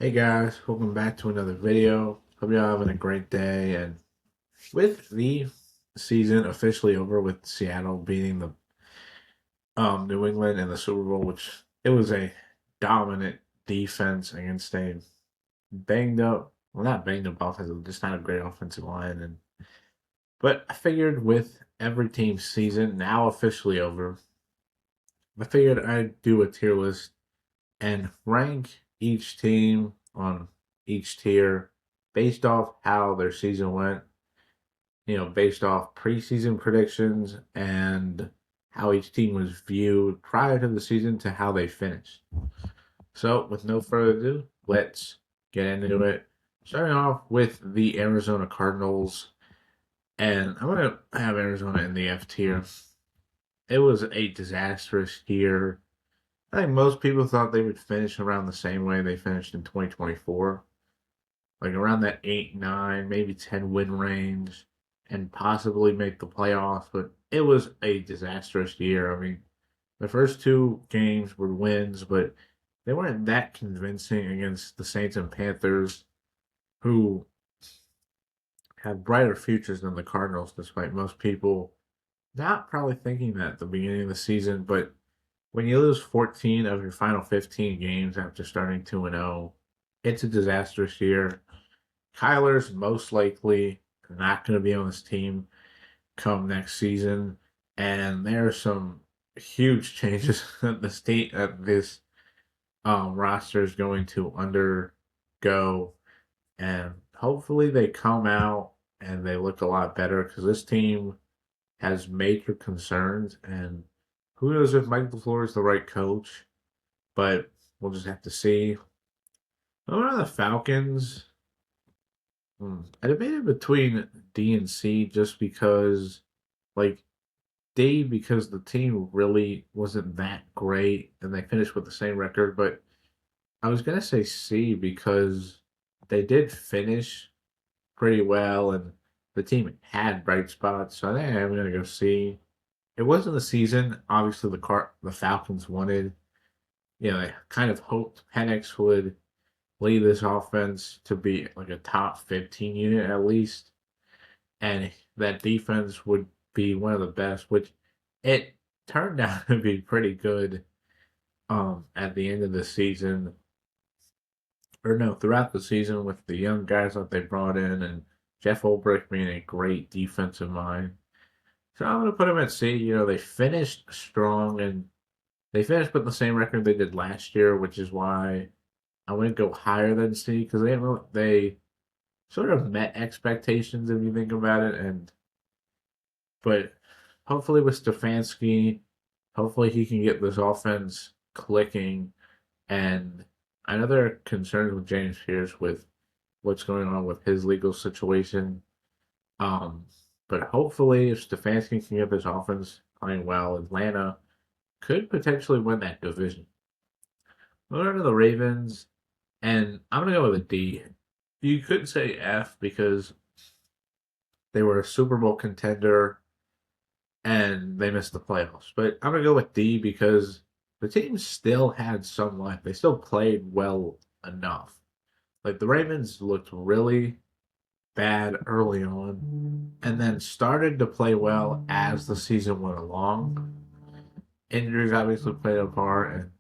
Hey guys, welcome back to another video. Hope y'all having a great day. And with the season officially over with Seattle beating the New England in the Super Bowl, which it was a dominant defense against a banged up, well not banged up offense, just not a great offensive line. But I figured with every team's season now officially over, I figured I'd do a tier list and rank each team on each tier based off how their season went, based off preseason predictions and how each team was viewed prior to the season to how they finished. So, with no further ado, let's get into it. Starting off with the Arizona Cardinals, and I'm going to have Arizona in the F tier. It was a disastrous year. I think most people thought they would finish around the same way they finished in 2024, like around that 8, 9, maybe 10 win range, and possibly make the playoffs. But it was a disastrous year. I mean, the first two games were wins, but they weren't that convincing against the Saints and Panthers, who have brighter futures than the Cardinals, despite most people not probably thinking that at the beginning of the season. But when you lose 14 of your final 15 games after starting 2 and 0, it's a disastrous year. Kyler's most likely not going to be on this team come next season, and there are some huge changes that the state that this roster is going to undergo, and hopefully they come out and they look a lot better because this team has major concerns, and who knows if Mike LaFleur is the right coach, but we'll just have to see. Over on the Falcons, I debated between D and C just because, like, D because the team really wasn't that great and they finished with the same record, but I was gonna say C because they did finish pretty well and the team had bright spots, so I think I'm gonna go C. It wasn't the season, obviously the Falcons wanted. They kind of hoped Penix would lead this offense to be like a top 15 unit at least, and that defense would be one of the best, which it turned out to be pretty good at the end of the season, or no, throughout the season with the young guys that they brought in and Jeff Ulbrich being a great defensive mind. So I'm going to put them at C. They finished strong and they finished with the same record they did last year, which is why I wouldn't go higher than C because they sort of met expectations if you think about it. But hopefully with Stefanski, hopefully he can get this offense clicking. And I know there are concerns with James Pierce with what's going on with his legal situation. Um, but hopefully if Stefanski can get this offense playing well, Atlanta could potentially win that division. Moving on to the Ravens, and I'm gonna go with a D. You could say F because they were a Super Bowl contender and they missed the playoffs. But I'm gonna go with D because the team still had some life. They still played well enough. Like the Ravens looked really bad early on and then started to play well as the season went along. Injuries obviously played a part and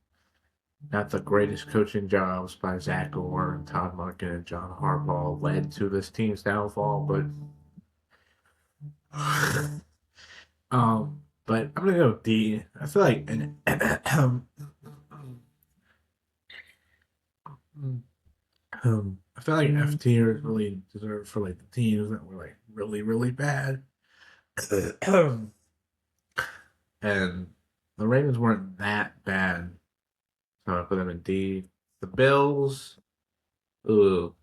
not the greatest coaching jobs by Zach Orr and Todd Monken and John Harbaugh led to this team's downfall, but I'm gonna go D. I feel like I feel like F tier is really deserved for like the teams that were like really really bad, and the Ravens weren't that bad, so I put them in D. The Bills, ooh,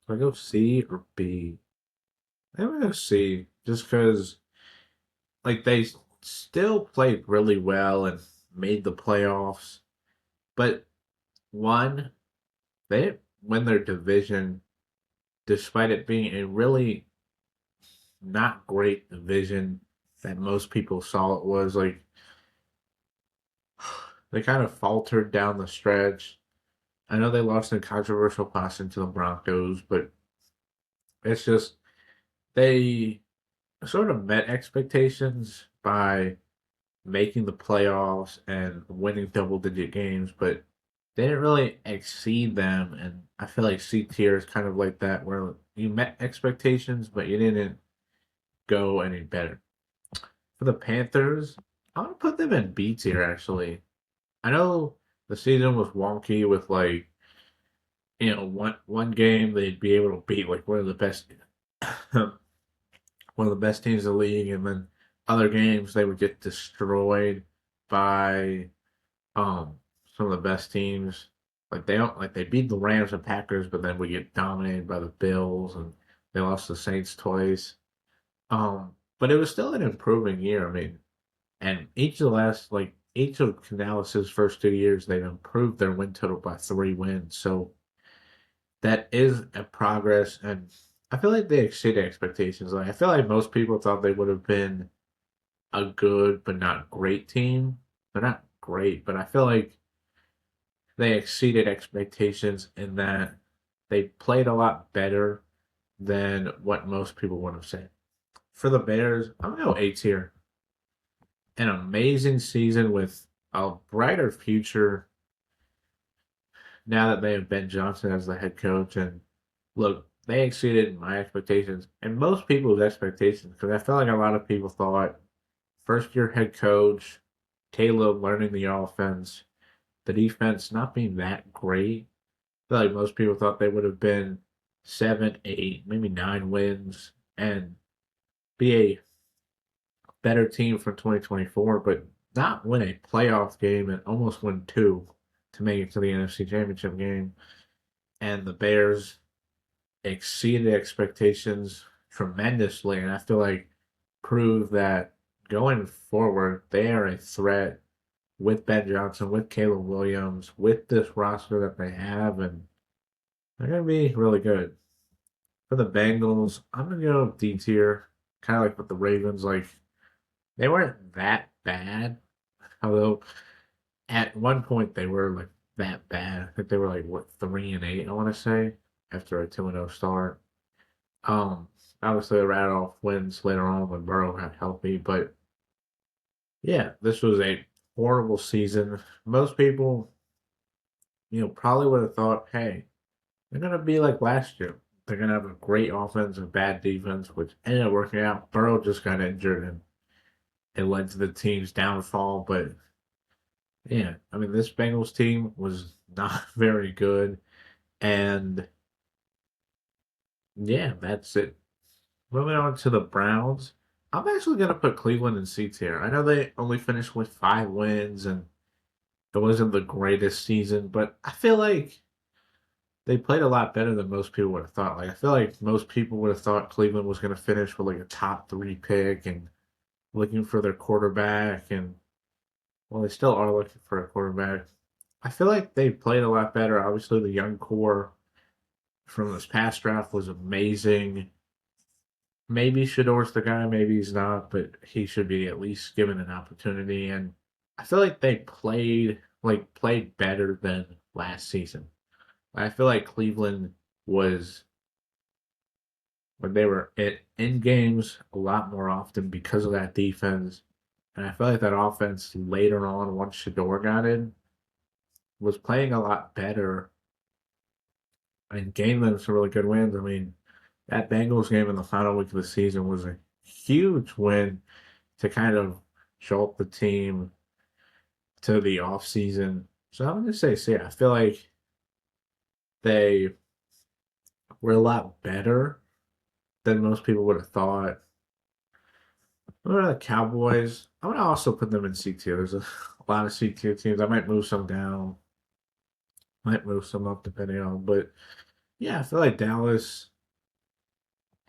do I go C or B? I'm gonna go C just because like they still played really well and made the playoffs, but one, they didn't win their division despite it being a really not great division that most people saw it was. Like they kind of faltered down the stretch. I know they lost in a controversial passing to the Broncos, but it's just they sort of met expectations by making the playoffs and winning double digit games, but they didn't really exceed them. And I feel like C tier is kind of like that, where you met expectations, but you didn't go any better. For the Panthers, I'm gonna put them in B tier actually. I know the season was wonky with like one game they'd be able to beat like one of the best one of the best teams in the league, and then other games they would get destroyed by some of the best teams. Like they don't like they beat the Rams and Packers, but then we get dominated by the Bills and they lost the Saints twice. But it was still an improving year. I mean, and each of Canales' first 2 years, they've improved their win total by 3 wins. So that is a progress, and I feel like they exceeded expectations. Like I feel like most people thought they would have been a good but not great team. They're not great, but I feel like they exceeded expectations in that they played a lot better than what most people would have said. For the Bears, I'm gonna go A tier. An amazing season with a brighter future now that they have Ben Johnson as the head coach. And look, they exceeded my expectations and most people's expectations because I felt like a lot of people thought first year head coach, Caleb learning the offense, the defense not being that great. I feel like most people thought they would have been 7, 8, maybe 9 wins and be a better team for 2024, but not win a playoff game and almost win two to make it to the NFC Championship game. And the Bears exceeded expectations tremendously, and I feel like proved that going forward they are a threat with Ben Johnson, with Caleb Williams, with this roster that they have, and they're gonna be really good. For the Bengals, I'm gonna go D tier, kind of like with the Ravens. Like they weren't that bad, although at one point they were like that bad. I think they were like what 3-8, I want to say, after a 2-0 start. Um, Obviously they ran off wins later on when Burrow got healthy, but yeah, this was a horrible season. Most people, probably would have thought, hey, they're gonna be like last year. They're gonna have a great offense and bad defense, which ended up working out. Burrow just got injured and it led to the team's downfall. But yeah, I mean, this Bengals team was not very good. And yeah, that's it. Moving on to the Browns. I'm actually going to put Cleveland in C tier. I know they only finished with 5 wins and it wasn't the greatest season, but I feel like they played a lot better than most people would have thought. Like, I feel like most people would have thought Cleveland was going to finish with like a top 3 pick and looking for their quarterback. And, well, they still are looking for a quarterback. I feel like they played a lot better. Obviously, the young core from this past draft was amazing. Maybe Shador's the guy, maybe he's not, but he should be at least given an opportunity. And I feel like they played better than last season. I feel like Cleveland was when they were in games a lot more often because of that defense. And I feel like that offense later on, once Shador got in, was playing a lot better and gained them some really good wins. I mean, that Bengals game in the final week of the season was a huge win to kind of show up the team to the off season. So I'm gonna say, I feel like they were a lot better than most people would have thought. What about the Cowboys? I'm gonna also put them in C tier. There's a lot of C tier teams. I might move some down, might move some up depending on. But yeah, I feel like Dallas.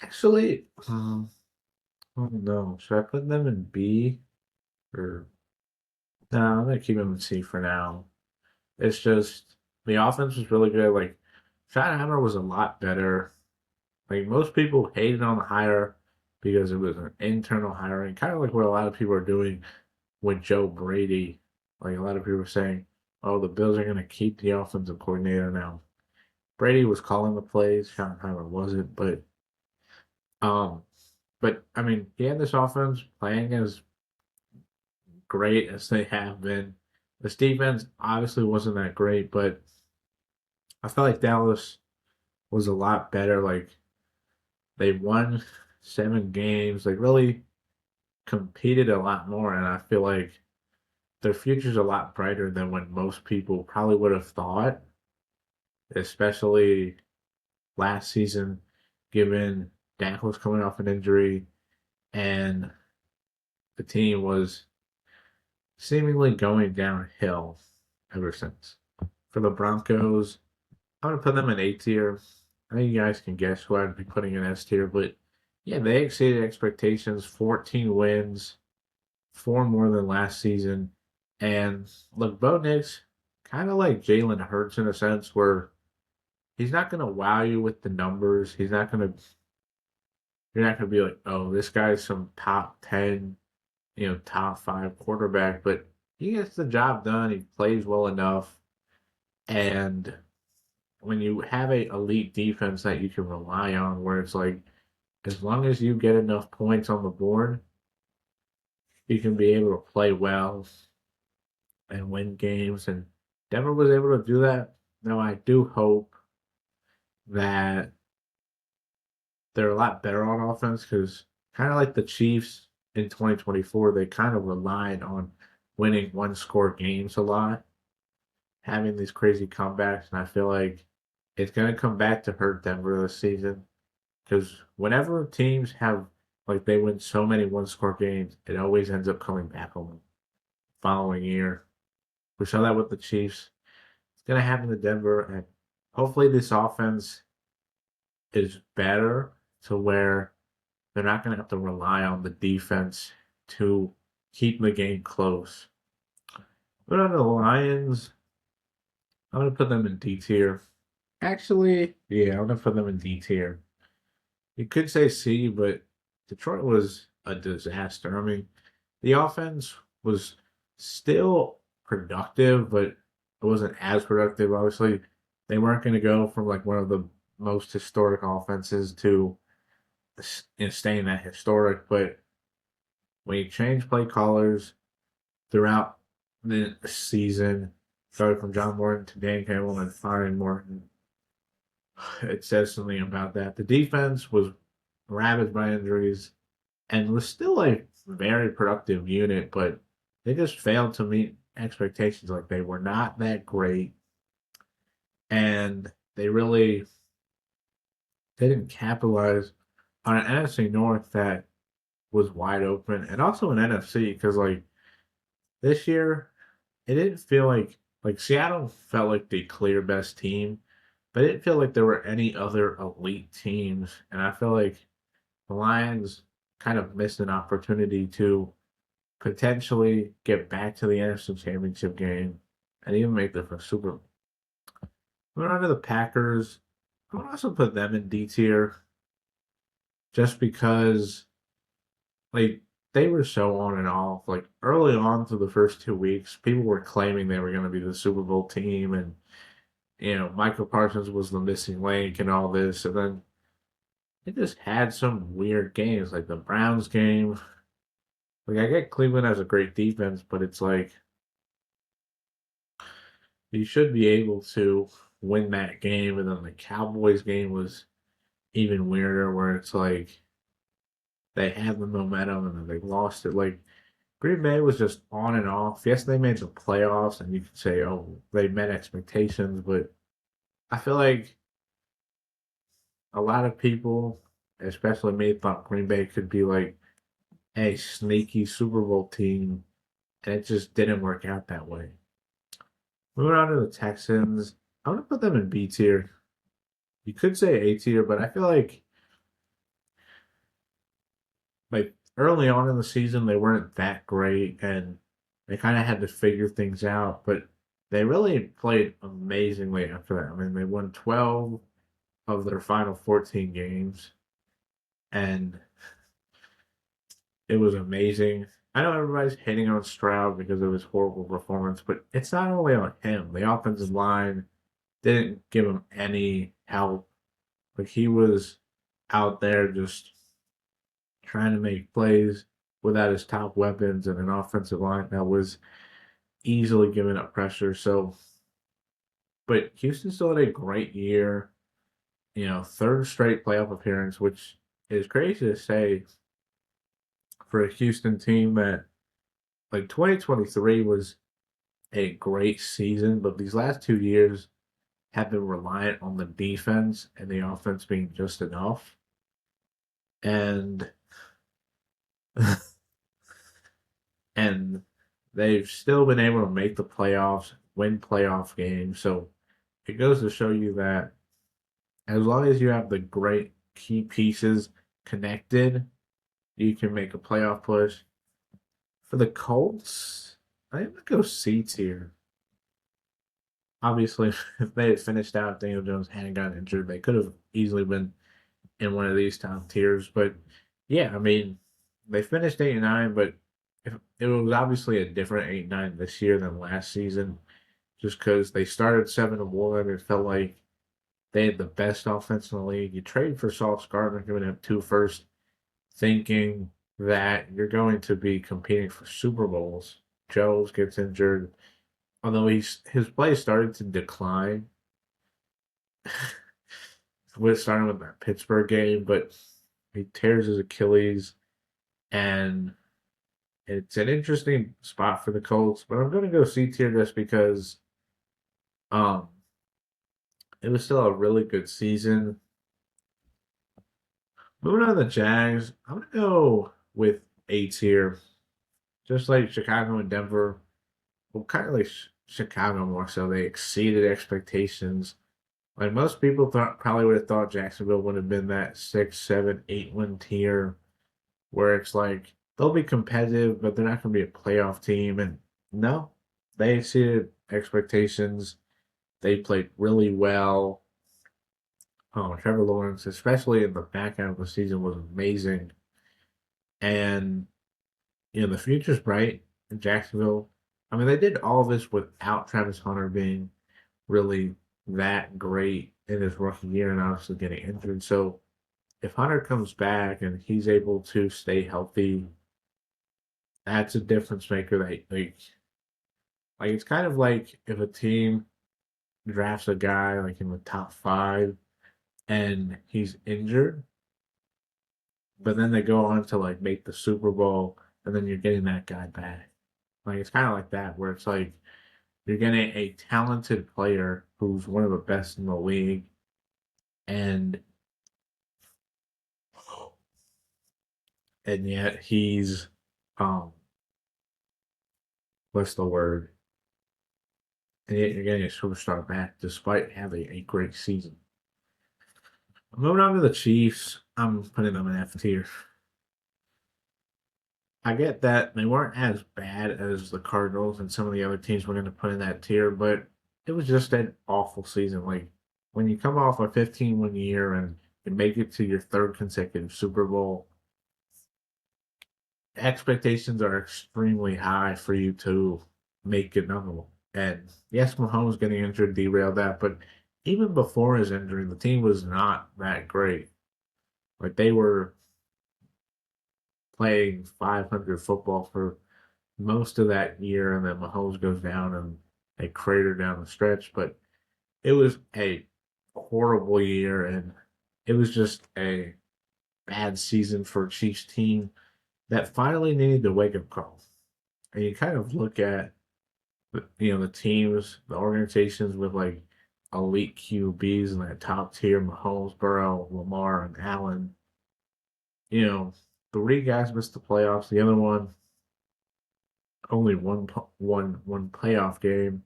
Actually, oh no, should I put them in B or no? I'm gonna keep them in C for now. It's just the offense was really good. Like Schottenheimer was a lot better. Like most people hated on the hire because it was an internal hiring, kind of like what a lot of people are doing with Joe Brady. Like a lot of people are saying, oh, the Bills are going to keep the offensive coordinator now. Brady was calling the plays. Sean Tyler wasn't, um, but I mean, he had this offense playing as great as they have been. This defense obviously wasn't that great, but I felt like Dallas was a lot better. Like they won 7 games. They really competed a lot more, and I feel like their future's a lot brighter than what most people probably would have thought, especially last season, given Dak was coming off an injury and the team was seemingly going downhill ever since. For the Broncos, I'm gonna put them in A tier. I think you guys can guess who I'd be putting in S tier, but yeah, they exceeded expectations. 14 wins, 4 more than last season. And look, Bo Nix, kind of like Jalen Hurts in a sense, where he's not gonna wow you with the numbers. You're not gonna be like, oh, this guy's some top 10, top 5 quarterback, but he gets the job done. He plays well enough, and when you have a elite defense that you can rely on, where it's like as long as you get enough points on the board, you can be able to play well and win games. And Denver was able to do that. Now I do hope that they're a lot better on offense because kind of like the Chiefs in 2024, they kind of relied on winning one score games a lot, having these crazy comebacks, and I feel like it's going to come back to hurt Denver this season because whenever teams have like they win so many one-score games, it always ends up coming back on them following year. We saw that with the Chiefs. It's going to happen to Denver, and hopefully this offense is better to where they're not going to have to rely on the defense to keep the game close. But on the Lions, I'm going to put them in D tier. Actually, yeah, I'm going to put them in D tier. You could say C, but Detroit was a disaster. I mean, the offense was still productive, but it wasn't as productive. Obviously, they weren't going to go from like one of the most historic offenses to staying that historic. But when you change play callers throughout the season, starting from John Morton to Dan Campbell and firing Morton, it says something about that. The defense was ravaged by injuries and was still a very productive unit, but they just failed to meet expectations. Like they were not that great, and they didn't capitalize on an NFC North that was wide open, and also an NFC because like this year it didn't feel like Seattle felt like the clear best team, but it didn't feel like there were any other elite teams, and I feel like the Lions kind of missed an opportunity to potentially get back to the NFC Championship game and even make the first Super Bowl. Moving on to the Packers, I would also put them in D tier just because like they were so on and off. Like early on through the first 2 weeks, people were claiming they were going to be the Super Bowl team, and Michael Parsons was the missing link and all this, and then they just had some weird games, like the Browns game. Like I get Cleveland has a great defense, but it's like you should be able to win that game. And then the Cowboys game was even weirder, where it's like they had the momentum and then they lost it. Like Green Bay was just on and off. Yes, they made the playoffs, and you could say, oh, they met expectations, but I feel like a lot of people, especially me, thought Green Bay could be like a sneaky Super Bowl team, and it just didn't work out that way. Moving on to the Texans, I'm gonna put them in B tier. You could say A tier, but I feel like early on in the season they weren't that great, and they kind of had to figure things out. But they really played amazingly after that. I mean, they won 12 of their final 14 games, and it was amazing. I know everybody's hating on Stroud because of his horrible performance, but it's not only on him. The offensive line didn't give him any help. Like he was out there just trying to make plays without his top weapons and an offensive line that was easily giving up pressure. So, but Houston still had a great year. Third straight playoff appearance, which is crazy to say for a Houston team that like 2023 was a great season, but these last 2 years have been reliant on the defense and the offense being just enough. And and they've still been able to make the playoffs, win playoff games. So it goes to show you that as long as you have the great key pieces connected, you can make a playoff push. For the Colts, I'm gonna go C tier. Obviously, if they had finished out, Daniel Jones hadn't gotten injured, they could have easily been in one of these top tiers. But yeah, I mean, they finished 8-9, but if, it was obviously a different 8-9 this year than last season, just because they started 7-1. It felt like they had the best offense in the league. You trade for Sauce Gardner, giving him 2 firsts, thinking that you're going to be competing for Super Bowls. Jones gets injured, although his play started to decline. With starting with that Pittsburgh game, but he tears his Achilles, and it's an interesting spot for the Colts. But I'm going to go C tier just because um it was still a really good season. Moving on to the Jags, I'm going to go with A tier, just like Chicago and Denver. Well, kind of like Chicago more so. They exceeded expectations. Like most people thought, probably would have thought Jacksonville would have been that 6, 7, 8 win tier where it's like they'll be competitive, but they're not going to be a playoff team. And no, they exceeded expectations. They played really well. Oh, Trevor Lawrence, especially in the back end of the season, was amazing. And the future's bright in Jacksonville. I mean, they did all this without Travis Hunter being really that great in his rookie year and obviously getting injured. So if Hunter comes back and he's able to stay healthy, that's a difference maker. Like it's kind of like if a team drafts a guy like in the top 5 and he's injured, but then they go on to like make the Super Bowl, and then you're getting that guy back. Like it's kind of like that, where it's like you're getting a talented player who's one of the best in the league, and yet he's um what's the word? And yet you're getting a superstar back despite having a great season. Moving on to the Chiefs, I'm putting them in F tier. I get that they weren't as bad as the Cardinals and some of the other teams we're going to put in that tier, but it was just an awful season. Like when you come off a 15-win year and you make it to your third consecutive Super Bowl, expectations are extremely high for you to make another one. And yes, Mahomes getting injured derailed that, but even before his injury, the team was not that great. Like they were playing 500 football for most of that year, and then Mahomes goes down and a crater down the stretch. But it was a horrible year, and it was just a bad season for a Chiefs team that finally needed to wake up call. And you kind of look at the teams, the organizations with like elite QBs in that top tier, Mahomes, Burrow, Lamar, and Allen. You know, 3 guys missed the playoffs. The other one only one playoff game.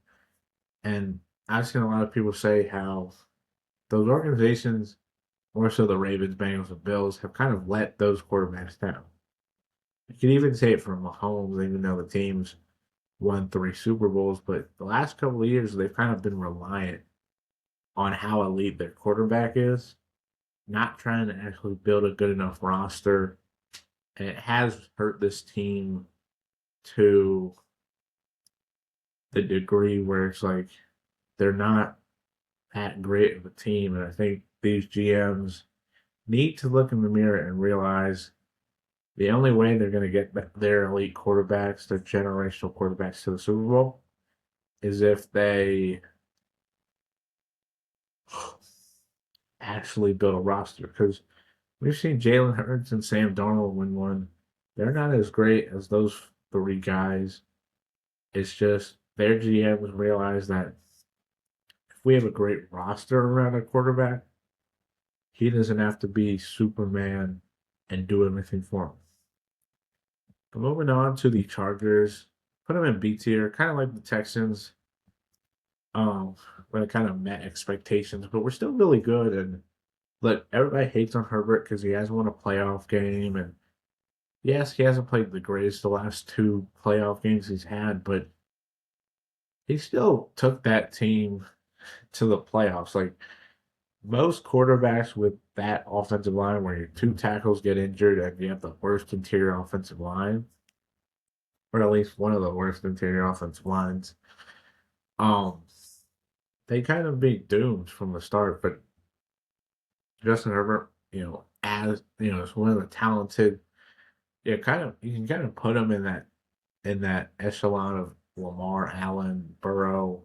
And I've seen a lot of people say how those organizations, more so the Ravens, Bengals, and Bills, have kind of let those quarterbacks down. You can even say it for Mahomes, even though the teams won 3 Super Bowls, but the last couple of years they've kind of been reliant on how elite their quarterback is, not trying to actually build a good enough roster. And it has hurt this team to the degree where it's like they're not that great of a team. And I think these GMs need to look in the mirror and realize the only way they're going to get their elite quarterbacks, their generational quarterbacks to the Super Bowl is if they actually build a roster. Because we've seen Jalen Hurts and Sam Darnold win one. They're not as great as those three guys. It's just their GMs realize that if we have a great roster around a quarterback, he doesn't have to be Superman and do everything for him. But moving on to the Chargers, put them in B tier, kind of like the Texans. When it kind of met expectations, but we're still really good. And look, everybody hates on Herbert because he hasn't won a playoff game, and yes, he hasn't played the greatest the last two playoff games he's had, but he still took that team to the playoffs. Like most quarterbacks with that offensive line where your two tackles get injured and you have the worst interior offensive line, or at least one of the worst interior offensive lines, um, they kind of be doomed from the start. But Justin Herbert, as is one of the talented, you can kind of put him in that echelon of Lamar, Allen, Burrow,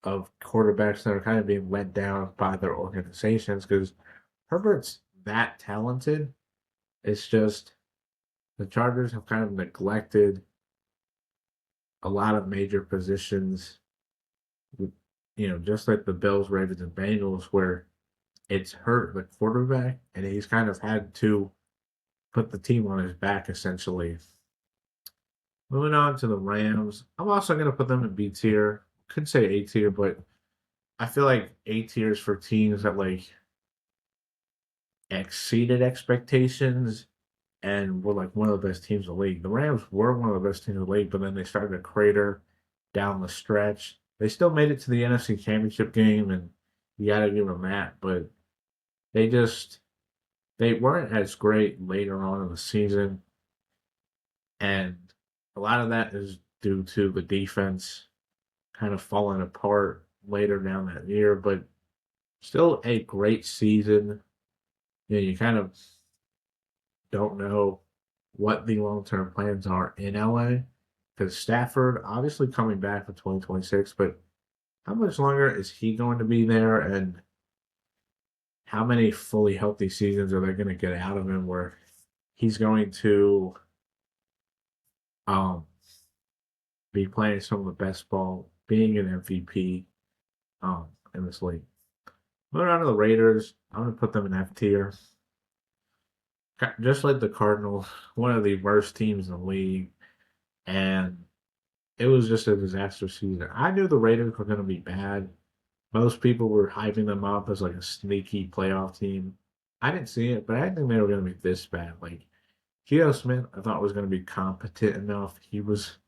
of quarterbacks that are kind of being let down by their organizations because Herbert's that talented. It's just the Chargers have kind of neglected a lot of major positions, just like the Bills, Ravens, and Bengals, where it's hurt the quarterback, and he's kind of had to put the team on his back essentially. Moving on to the Rams, I'm also going to put them in B tier. Could say A tier, but I feel like A tiers for teams that like exceeded expectations and were like one of the best teams in the league. The Rams were one of the best teams in the league, but then they started to crater down the stretch. They still made it to the NFC Championship game, and you got to give them that, but they just they weren't as great later on in the season, and a lot of that is due to the defense kind of falling apart later down that year, but still a great season. You kind of don't know what the long term plans are in LA because Stafford obviously coming back for 2026, but how much longer is he going to be there, and how many fully healthy seasons are they going to get out of him where he's going to um, be playing some of the best ball, being an MVP in this league? Moving on to the Raiders, I'm going to put them in F tier. Just like the Cardinals, one of the worst teams in the league, and it was just a disaster season. I knew the Raiders were going to be bad. Most people were hyping them up as like a sneaky playoff team. I didn't see it, but I didn't think they were going to be this bad. Like Geno Smith, I thought was going to be competent enough. He was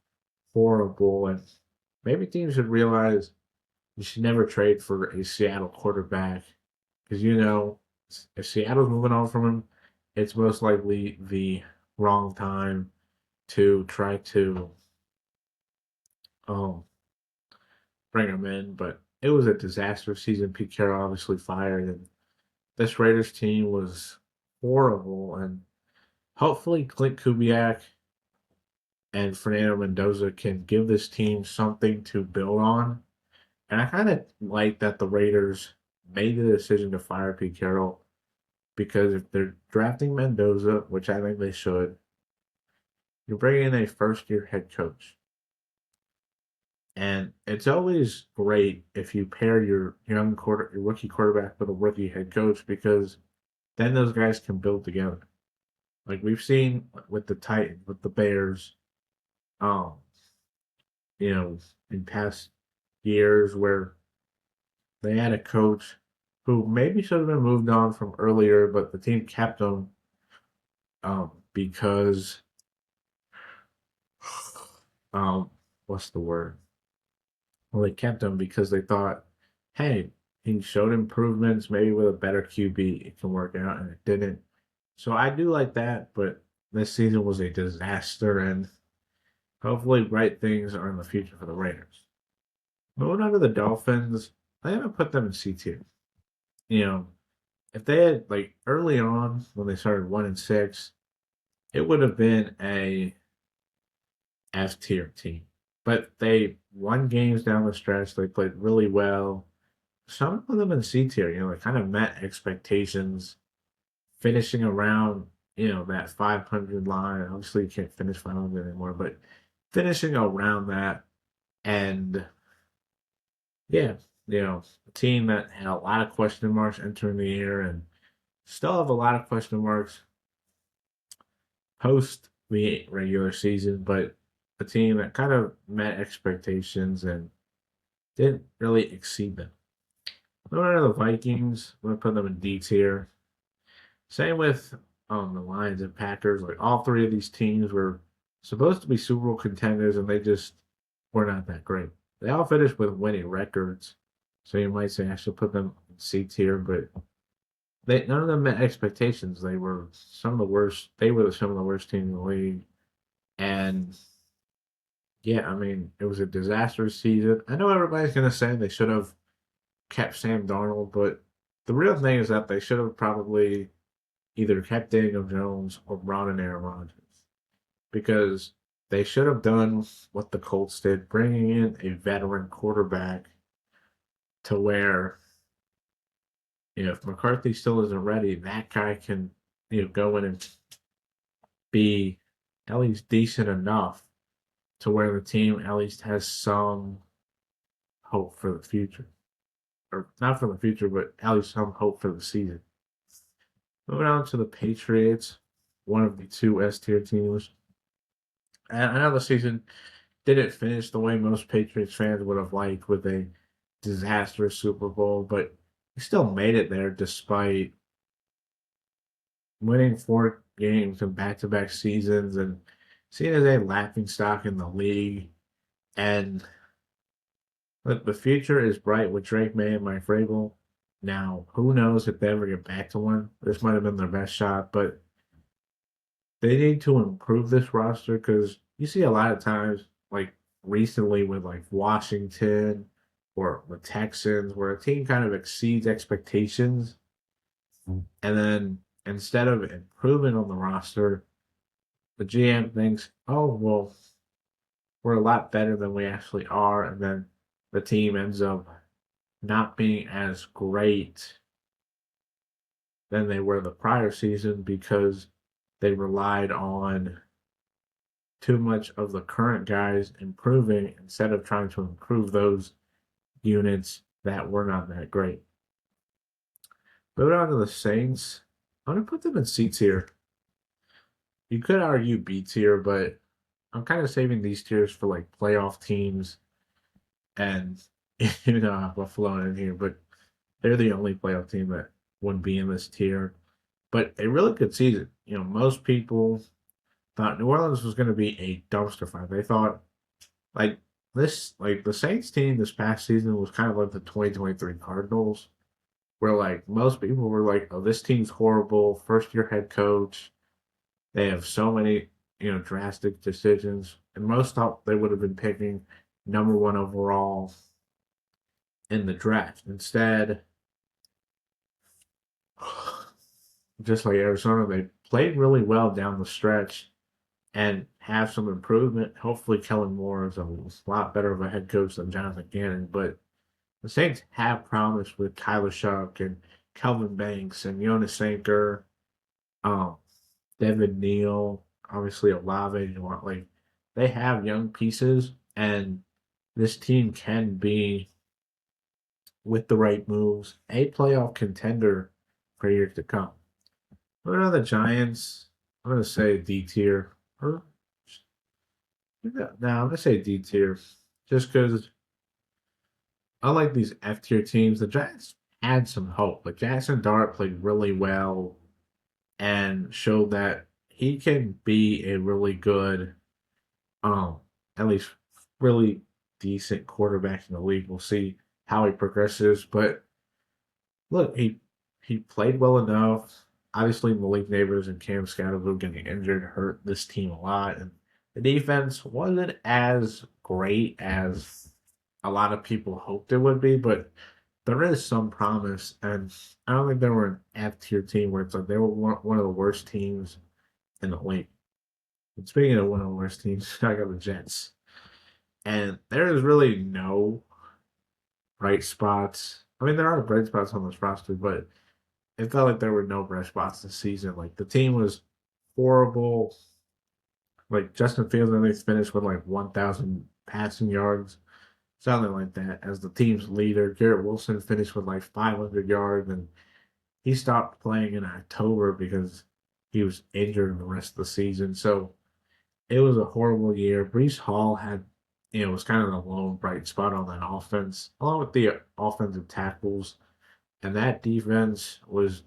horrible, and maybe teams should realize you should never trade for a Seattle quarterback because if Seattle's moving on from him, it's most likely the wrong time to try to um, bring him in. But it was a disaster season. Pete Carroll obviously fired, and this Raiders team was horrible. And hopefully, Clint Kubiak and Fernando Mendoza can give this team something to build on. And I kind of like that the Raiders made the decision to fire Pete Carroll because if they're drafting Mendoza, which I think they should, you're bringing in a first-year head coach. And it's always great if you pair your your rookie quarterback with a rookie head coach because then those guys can build together. Like we've seen with the Titans, with the Bears, um, in past years where they had a coach who maybe should have been moved on from earlier, but the team kept him because what's the word? Well, they kept him because they thought, hey, he showed improvements. Maybe with a better QB, it can work out, and it didn't. So I do like that, but this season was a disaster, and hopefully bright things are in the future for the Raiders. Moving on to the Dolphins, I haven't put them in C tier. You know, if they had like early on when they started 1-6, it would have been a F tier team. But they won games down the stretch. They played really well. Some of them in C tier, they kind of met expectations, finishing around, that 500 line. Obviously, you can't finish 500 anymore, but finishing around that. And yeah, a team that had a lot of question marks entering the year and still have a lot of question marks post the regular season, but a team that kind of met expectations and didn't really exceed them. What are the Vikings? I'm gonna put them in D tier. Same with the Lions and Packers. Like all three of these teams were supposed to be Super Bowl contenders, and they just were not that great. They all finished with winning records, so you might say I should put them in C tier, but none of them met expectations. They were some of the worst. They were some of the worst teams in the league, and yeah, I mean it was a disastrous season. I know everybody's gonna say they should have kept Sam Darnold, but the real thing is that they should have probably either kept Daniel Jones or brought in Aaron Rodgers because they should have done what the Colts did, bringing in a veteran quarterback to where, if McCarthy still isn't ready, that guy can, go in and be at least decent enough to where the team at least has some hope for the future. Or not for the future, but at least some hope for the season. Moving on to the Patriots, one of the two S tier teams. And I know the season didn't finish the way most Patriots fans would have liked with a disastrous Super Bowl, but he still made it there despite winning 4 games in back-to-back seasons and seen as a laughing stock in the league. And the future is bright with Drake May and Mike Vrabel. Now, who knows if they ever get back to one? This might have been their best shot, but they need to improve this roster because you see a lot of times, like recently with like Washington or the Texans, where a team kind of exceeds expectations, and then instead of improving on the roster, the GM thinks, "Oh well, we're a lot better than we actually are," and then the team ends up not being as great than they were the prior season because they relied on too much of the current guys improving instead of trying to improve those units that were not that great. Moving on to the Saints, I'm gonna put them in C tier. You could argue B tier, but I'm kind of saving these tiers for like playoff teams, and even though I have Buffalo in here, but they're the only playoff team that wouldn't be in this tier. But a really good season. Most people thought New Orleans was going to be a dumpster fire. They thought like like the Saints team this past season was kind of like the 2023 Cardinals, where like most people were like, "Oh, this team's horrible. First year head coach. They have so many drastic decisions." And most thought they would have been picking number one overall in the draft. Instead, just like Arizona, they played really well down the stretch and have some improvement. Hopefully, Kellen Moore is a lot better of a head coach than Jonathan Gannon. But the Saints have promise with Tyler Shuck and Kelvin Banks and Jonas Sanker, um, Devin Neal, obviously Olave. Like they have young pieces, and this team can be, with the right moves, a playoff contender for years to come. What are the Giants? I'm gonna say D tier. Or no, I'm gonna say D tier, just because I like these F tier teams. The Giants had some hope. Like Jackson Dart played really well and showed that he can be a really good, um, at least really decent quarterback in the league. We'll see how he progresses, but look, he played well enough. Obviously, Malik Neighbors and Cam Scattergood getting injured hurt this team a lot, and The defense wasn't as great as a lot of people hoped it would be, but there is some promise. And I don't think they were an F tier team where it's like they were one of the worst teams in the league. And speaking of one of the worst teams, I got the Jets. And there is really no bright spots. I mean, there are bright spots on this roster, but it felt like there were no bright spots this season. Like the team was horrible. Like Justin Fields, I think, finished with like 1,000 passing yards, something like that, as the team's leader. Garrett Wilson finished with like 500 yards, and he stopped playing in October because he was injured the rest of the season. So it was a horrible year. Brees Hall was kind of the lone bright spot on that offense, along with the offensive tackles. And that defense was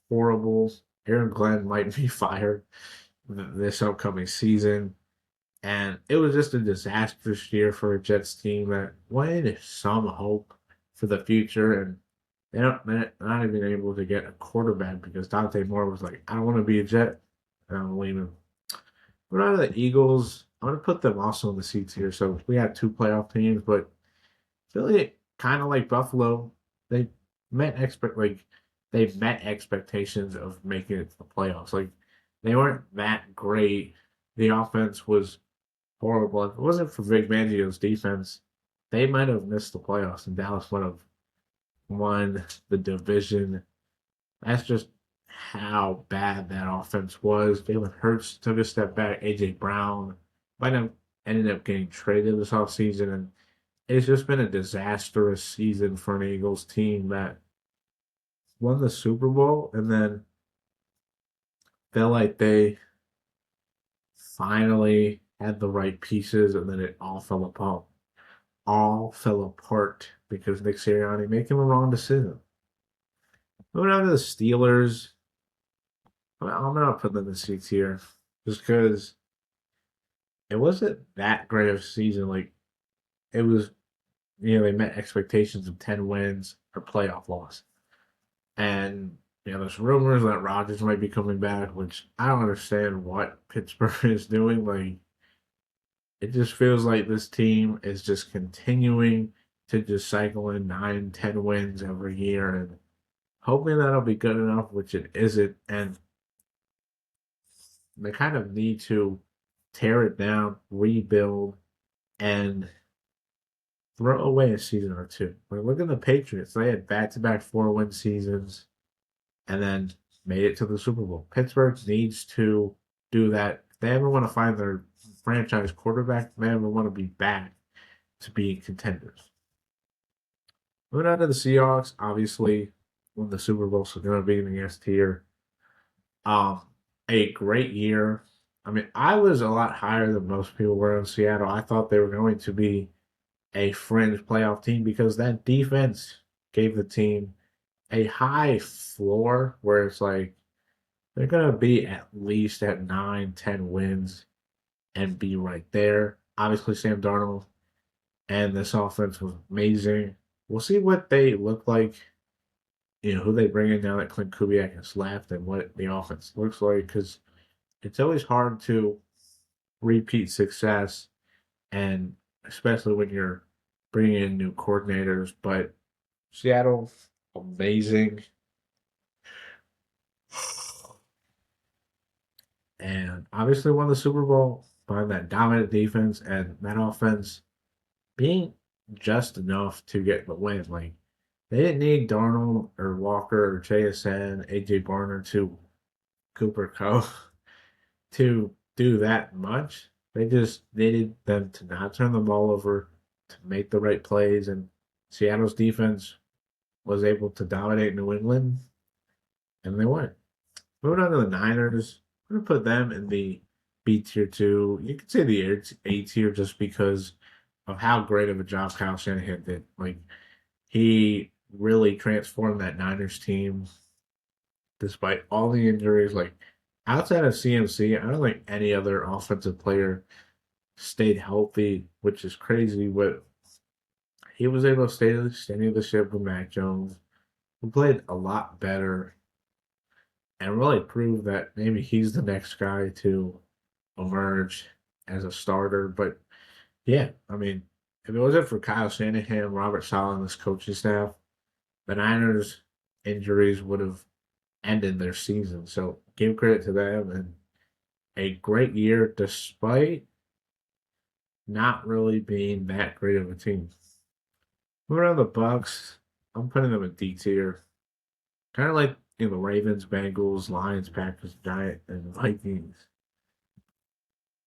horrible. Aaron Glenn might be fired this upcoming season. And it was just a disastrous year for a Jets team that wanted some hope for the future. And they're not even able to get a quarterback because Dante Moore was like, I don't want to be a Jet. I don't believe him. We're out of the Eagles. I'm going to put them also in the seats here. So we had two playoff teams, but Philly, kind of like Buffalo, they they met expectations of making it to the playoffs. Like they weren't that great. The offense was horrible. If it wasn't for Vic Fangio's defense, they might have missed the playoffs, and Dallas would have won the division. That's just how bad that offense was. Jalen Hurts took a step back. AJ Brown might have ended up getting traded this offseason, and it's just been a disastrous season for an Eagles team that won the Super Bowl and then felt like they finally had the right pieces, and then it all fell apart. All fell apart because Nick Sirianni making the wrong decision. Moving on to the Steelers, I'm gonna put them in the seats here just because it wasn't that great of a season. Like it was, they met expectations of 10 wins or playoff loss, and there's rumors that Rodgers might be coming back, which I don't understand what Pittsburgh is doing. Like it just feels like this team is just continuing to just cycle in 9, 10 wins every year and hoping that'll be good enough, which it isn't. And they kind of need to tear it down, rebuild, and throw away a season or two. Like, look at the Patriots. They had back to back 4-win seasons and then made it to the Super Bowl. Pittsburgh needs to do that. If they ever want to find their franchise quarterback, if they ever want to be back to be contenders. Moving on to the Seahawks, obviously, won the Super Bowl, so they're going to be in the S tier. Um, a great year. I mean, I was a lot higher than most people were in Seattle. I thought they were going to be a fringe playoff team because that defense gave the team a high floor where it's like they're going to be at least at 9, 10 wins and be right there. Obviously, Sam Darnold and this offense was amazing. We'll see what they look like, who they bring in now that Clint Kubiak has left and what the offense looks like because it's always hard to repeat success, and especially when you're bringing in new coordinators. But Seattle, amazing. And obviously won the Super Bowl by that dominant defense and that offense being just enough to get the win. Like they didn't need Darnold or Walker or JSN, AJ Barner to Cooper Cup to do that much. They just needed them to not turn the ball over, to make the right plays, and Seattle's defense was able to dominate New England, and they won. Moving on to the Niners, I'm gonna put them in the B tier too. You could say the A tier just because of how great of a job Kyle Shanahan did. Like he really transformed that Niners team despite all the injuries. Like outside of CMC, I don't think any other offensive player stayed healthy, which is crazy. But he was able to stay steady the ship with Mac Jones, who played a lot better and really proved that maybe he's the next guy to emerge as a starter. But yeah, I mean, if it wasn't for Kyle Shanahan, Robert Saleh, and this coaching staff, the Niners' injuries would have ended their season. So give credit to them and a great year despite not really being that great of a team. Moving on the Bucks, I'm putting them in D tier. Kind of like the Ravens, Bengals, Lions, Packers, Giants, and Vikings.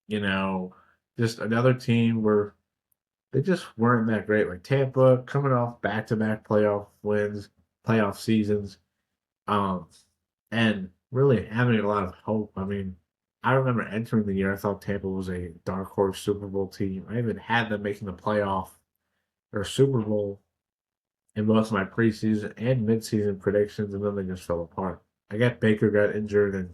You know, just another team where they just weren't that great. Like Tampa coming off back to back playoff wins, playoff seasons, um, and really having a lot of hope. I mean, I remember entering the year, I thought Tampa was a dark horse Super Bowl team. I even had them making the playoff or Super Bowl in both my preseason and midseason predictions, and then they just fell apart. I got Baker got injured,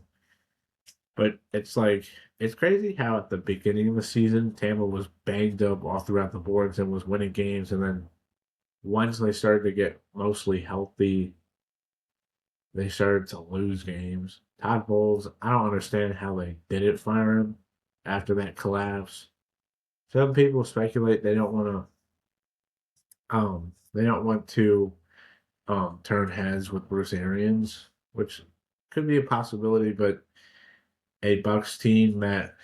but it's like it's crazy how at the beginning of the season Tampa was banged up all throughout the boards and was winning games, and then once they started to get mostly healthy, they started to lose games. Todd Bowles, I don't understand how they didn't fire him after that collapse. Some people speculate they don't want to turn heads with Bruce Arians, which could be a possibility, but a Bucks team that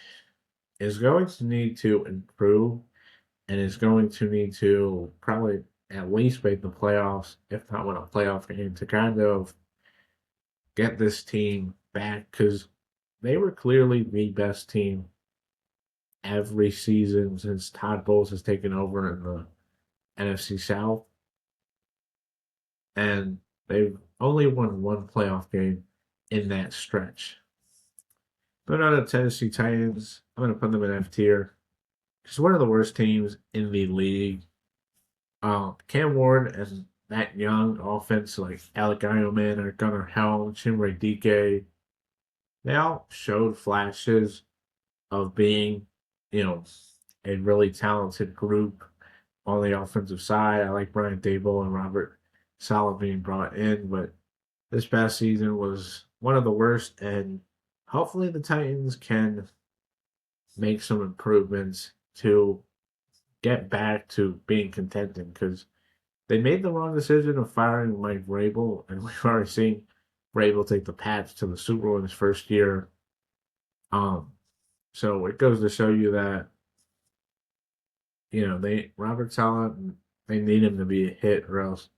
is going to need to improve and is going to need to probably at least make the playoffs, if not win a playoff game, to kind of get this team back because they were clearly the best team every season since Todd Bowles has taken over in the NFC South. And they've only won one playoff game in that stretch. But on the Tennessee Titans, I'm going to put them in F tier. It's one of the worst teams in the league. Cam Ward and that young offense like Alec Eierman or Gunnar Helm, Chimere Dike, they all showed flashes of being, you know, a really talented group on the offensive side. I like Brian Daboll and Robert Saleh being brought in, but this past season was one of the worst, and hopefully the Titans can make some improvements to get back to being contending because they made the wrong decision of firing Mike Vrabel, and we've already seen Vrabel take the Pats to the Super Bowl in his first year. Um, so it goes to show you that they Robert Saleh, they need him to be a hit, or else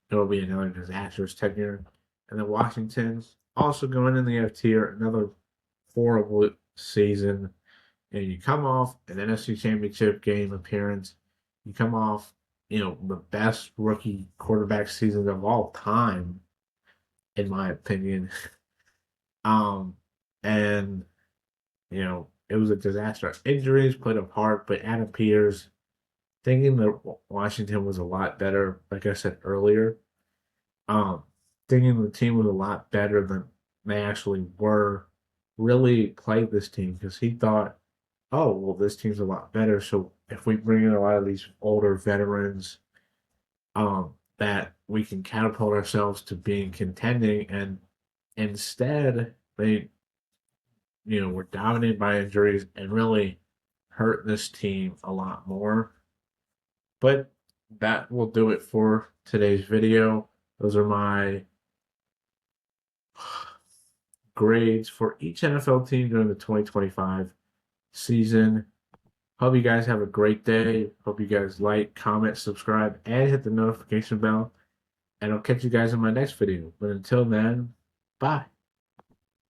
it'll be another disastrous tenure. And then Washington also going in the F tier, another horrible season. And you come off an NFC Championship game appearance. You come off, the best rookie quarterback season of all time, in my opinion. Um, and it was a disaster. Injuries played a part, but Adam Peters, thinking that Washington was a lot better, like I said earlier, um, thinking the team was a lot better than they actually were, really played this team because he thought, oh, well, this team's a lot better. So if we bring in a lot of these older veterans, that we can catapult ourselves to being contending. And instead, they, were dominated by injuries and really hurt this team a lot more. But that will do it for today's video. Those are my grades for each NFL team during the 2025 season. Hope you guys have a great day. Hope you guys like, comment, subscribe, and hit the notification bell. And I'll catch you guys in my next video. But until then, bye.